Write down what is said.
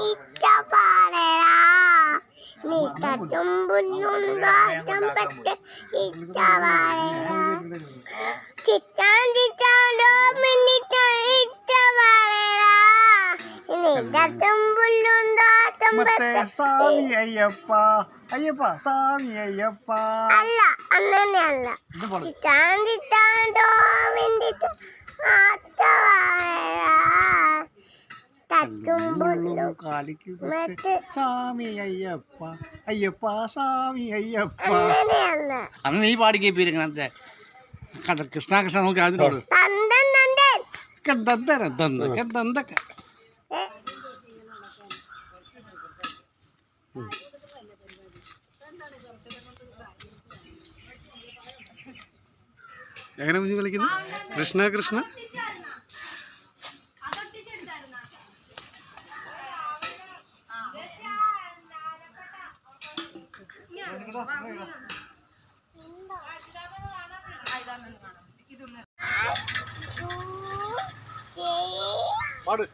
ഇഷ്ടപാടരാ നീ തട്ടുമ്പുല്ലുണ്ടാട്ടം പെട്ട് ഇഷ്ടപാടരാ ചിറ്റാണ്ടോ മിന്നിട്ട് ഇഷ്ടപാടരാ നീ തട്ടുമ്പുല്ലുണ്ടാട്ടം പെട്ട് സ്വാമി അയ്യപ്പ അയ്യപ്പ സ്വാമി അയ്യപ്പ അല്ല അങ്ങനെയല്ല ചിറ്റാണ്ടോ മിന്നിട്ട് കാലിക്ക് സ്വാമി അയ്യപ്പ അയ്യപ്പ സ്വാമി അയ്യപ്പ അന്ന് നീ പാടി കേൾപ്പിയില്ലേ കൃഷ്ണ കൃഷ്ണ നോക്കി അതിനോട് എങ്ങനെ കുഞ്ഞു കളിക്കുന്നു കൃഷ്ണ കൃഷ്ണ പാട്ട്